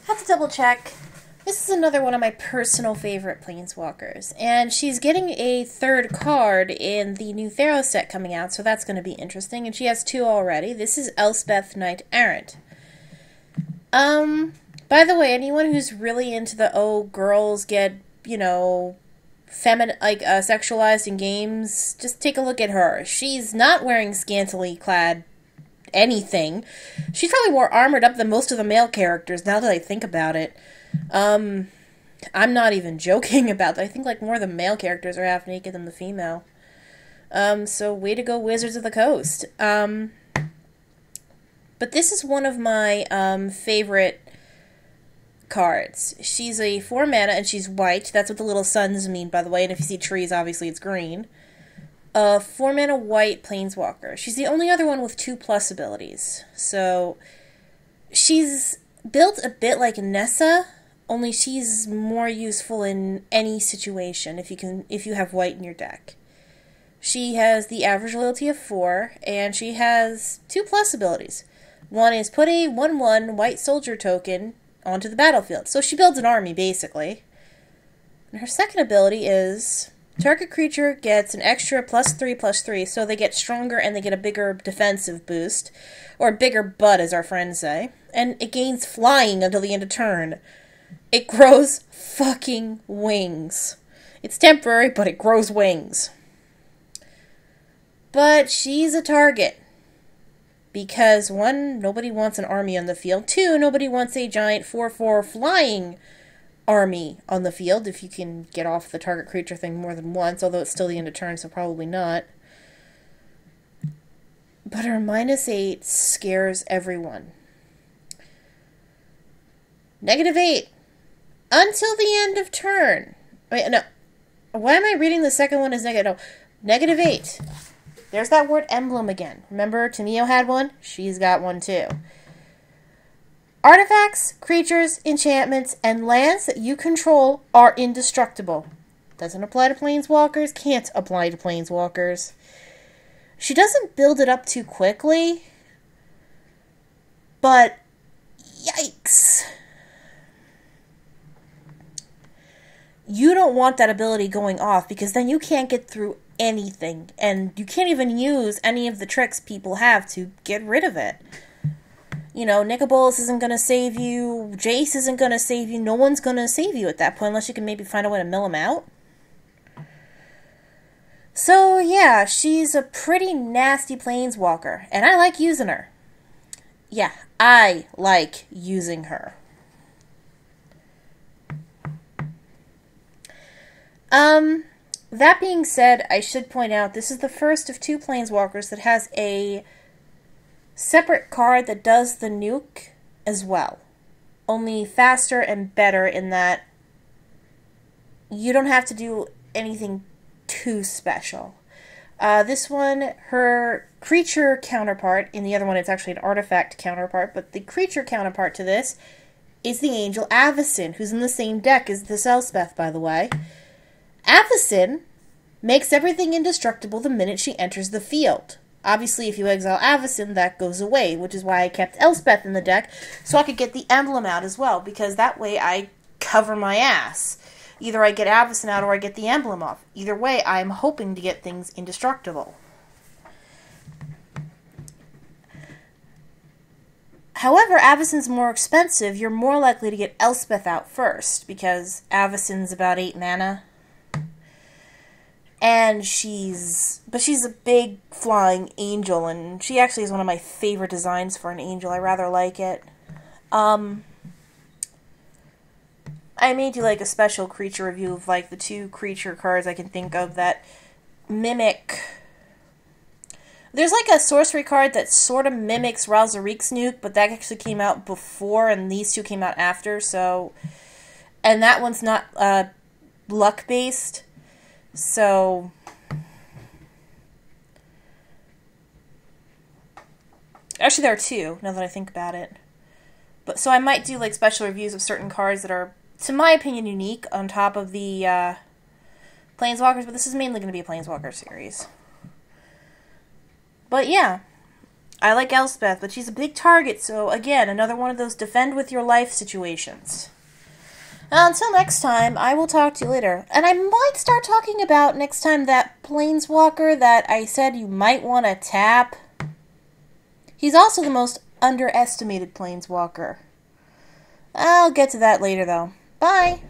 Have to double check. This is another one of my personal favorite planeswalkers, and she's getting a third card in the new Theros set coming out, so that's going to be interesting, and she has two already. This is Elspeth, Knight-Errant. By the way, anyone who's really into the, oh, girls get, sexualized in games, just take a look at her. She's not wearing scantily clad anything. She's probably more armored up than most of the male characters, now that I think about it. I'm not even joking about that. I think, more of the male characters are half naked than the female. So way to go, Wizards of the Coast. But this is one of my, favorite cards. She's a 4 mana, and she's white. That's what the little suns mean, by the way, and if you see trees, obviously it's green. 4 mana white planeswalker. She's the only other one with 2+ abilities. So, she's built a bit like Nessa, only she's more useful in any situation if you have white in your deck. She has the average loyalty of 4, and she has 2+ abilities. One is put a 1/1 white soldier token onto the battlefield. So she builds an army, basically. And her second ability is target creature gets an extra +3/+3, so they get stronger and they get a bigger defensive boost. Or bigger butt, as our friends say. And it gains flying until the end of turn. It grows fucking wings. It's temporary, but it grows wings. But she's a target. Because 1, nobody wants an army on the field. 2, nobody wants a giant 4/4 flying army on the field, if you can get off the target creature thing more than once, although it's still the end of turn, so probably not. But her -8 scares everyone. -8. Until the end of turn. Wait, no. Why am I reading the second one as negative? No. -8. There's that word emblem again. Remember, Tamio had one? She's got one too. Artifacts, creatures, enchantments, and lands that you control are indestructible. Doesn't apply to planeswalkers, can't apply to planeswalkers. She doesn't build it up too quickly, but yikes. You don't want that ability going off, because then you can't get through anything, and you can't even use any of the tricks people have to get rid of it. Nicobolus isn't going to save you, Jace isn't going to save you, no one's going to save you at that point, unless you can maybe find a way to mill him out. So, yeah, she's a pretty nasty planeswalker, and I like using her. Yeah, I like using her. That being said, I should point out, this is the first of 2 planeswalkers that has a separate card that does the nuke as well. Only faster and better in that you don't have to do anything too special. This one, her creature counterpart, in the other one it's actually an artifact counterpart, but the creature counterpart to this is the Angel Avacyn, who's in the same deck as this Elspeth, by the way. Avacyn makes everything indestructible the minute she enters the field. Obviously, if you exile Avacyn, that goes away, which is why I kept Elspeth in the deck, so I could get the emblem out as well, because that way I cover my ass. Either I get Avacyn out or I get the emblem off. Either way, I'm hoping to get things indestructible. However, Avacyn's more expensive. You're more likely to get Elspeth out first, because Avacyn's about 8 mana. And she's a big flying angel, and she actually is one of my favorite designs for an angel. I rather like it. I may do a special creature review of the 2 creature cards I can think of that mimic. There's a sorcery card that sort of mimics Ralzarik's nuke, but that actually came out before, and these 2 came out after, so. And that one's not luck based. So, actually there are 2, now that I think about it. But so I might do special reviews of certain cards that are, to my opinion, unique on top of the Planeswalkers, but this is mainly going to be a Planeswalker series. But yeah, I like Elspeth, but she's a big target, so again, another one of those defend with your life situations. Until next time, I will talk to you later. And I might start talking about next time that Planeswalker that I said you might want to tap. He's also the most underestimated Planeswalker. I'll get to that later, though. Bye!